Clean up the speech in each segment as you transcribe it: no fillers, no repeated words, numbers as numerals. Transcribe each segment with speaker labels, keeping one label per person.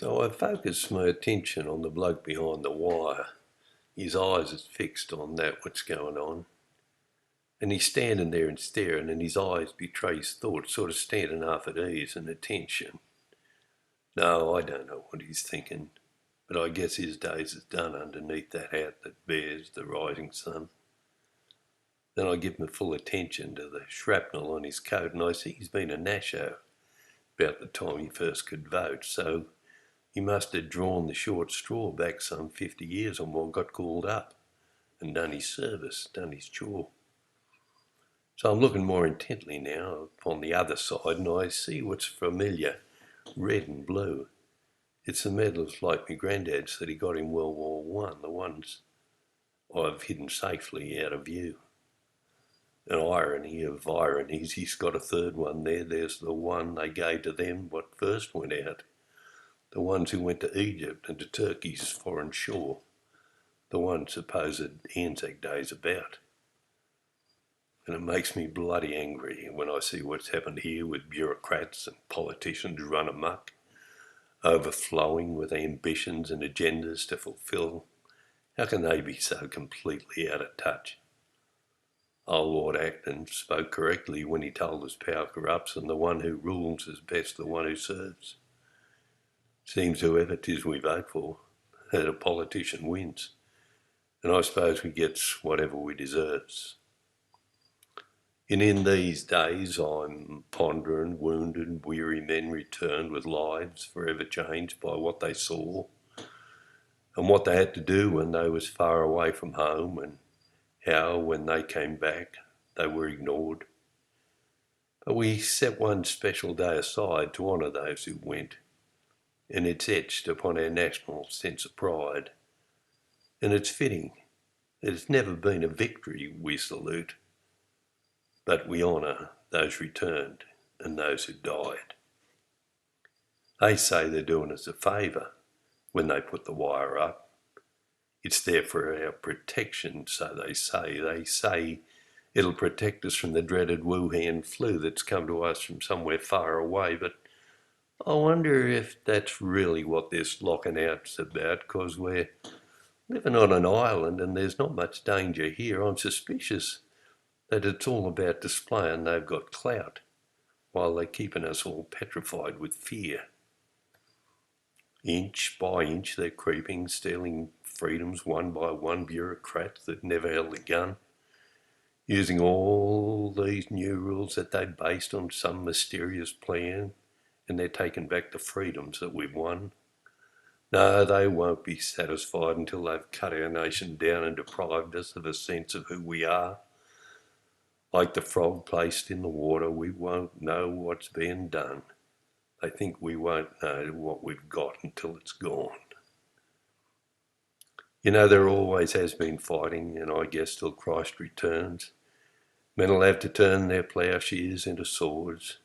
Speaker 1: So I focused my attention on the bloke behind the wire. His eyes is fixed on that what's going on. And he's standing there and staring, and his eyes betray his thoughts, sort of standing half at ease and attention. No, I don't know what he's thinking, but I guess his days is done underneath that hat that bears the rising sun. Then I give my full attention to the shrapnel on his coat, and I see he's been a nasho about the time he first could vote, so he must have drawn the short straw back some 50 years or more, got called up and done his service, done his chore. So I'm looking more intently now upon the other side, and I see what's familiar, red and blue. It's the medals like my granddad's that he got in World War One, the ones I've hidden safely out of view. An irony of ironies, he's got a third one there. There's the one they gave to them what first went out. The ones who went to Egypt and to Turkey's foreign shore. The one supposed ANZAC days about. And it makes me bloody angry when I see what's happened here with bureaucrats and politicians run amok, overflowing with ambitions and agendas to fulfil. How can they be so completely out of touch? Old Lord Acton spoke correctly when he told us power corrupts, and the one who rules is best the one who serves. Seems whoever 'tis we vote for, that a politician wins, and I suppose we gets whatever we deserves. And in these days I'm pondering wounded, weary men returned with lives forever changed by what they saw, and what they had to do when they was far away from home, and how when they came back they were ignored. But we set one special day aside to honour those who went, and it's etched upon our national sense of pride. And it's fitting. It's never been a victory we salute, but we honour those returned and those who died. They say they're doing us a favour when they put the wire up. It's there for our protection, so they say. They say it'll protect us from the dreaded Wuhan flu that's come to us from somewhere far away, but I wonder if that's really what this locking out's about, because we're living on an island and there's not much danger here. I'm suspicious that it's all about displaying they've got clout, while they're keeping us all petrified with fear. Inch by inch they're creeping, stealing freedoms one by one, bureaucrats that never held a gun, using all these new rules that they based on some mysterious plan, and they're taking back the freedoms that we've won. No, they won't be satisfied until they've cut our nation down and deprived us of a sense of who we are. Like the frog placed in the water, we won't know what's being done. They think we won't know what we've got until it's gone. You know, there always has been fighting, and I guess till Christ returns. Men will have to turn their ploughshares into swords,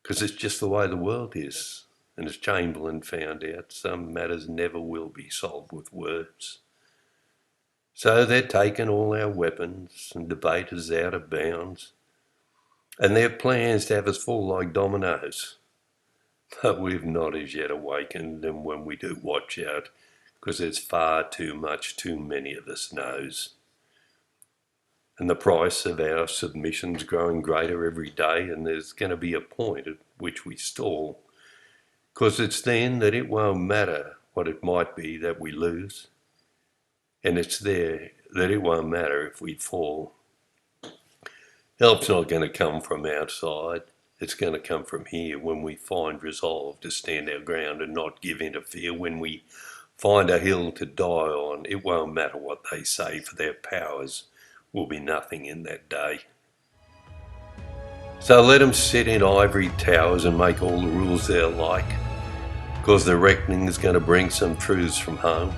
Speaker 1: because it's just the way the world is. And as Chamberlain found out, some matters never will be solved with words. So they're taking all our weapons, and debate is out of bounds, and their plans to have us fall like dominoes. But we've not as yet awakened, and when we do, watch out, because there's far too much too many of us knows. And the price of our submission's growing greater every day, and there's going to be a point at which we stall, because it's then that it won't matter what it might be that we lose, and it's there that it won't matter if we fall. Help's not going to come from outside. It's going to come from here when we find resolve to stand our ground and not give in to fear. When we find a hill to die on, it won't matter what they say, for their powers will be nothing in that day. So let them sit in ivory towers and make all the rules they like, because the reckoning is going to bring some truths from home.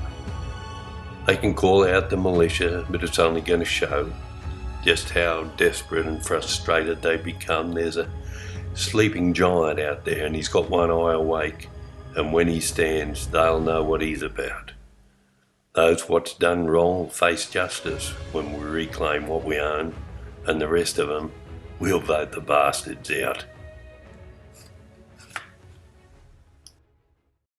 Speaker 1: They can call out the militia, but it's only going to show just how desperate and frustrated they become. There's a sleeping giant out there, and he's got one eye awake, and when he stands, they'll know what he's about. Those what's done wrong face justice when we reclaim what we own, and the rest of them, we'll vote the bastards out.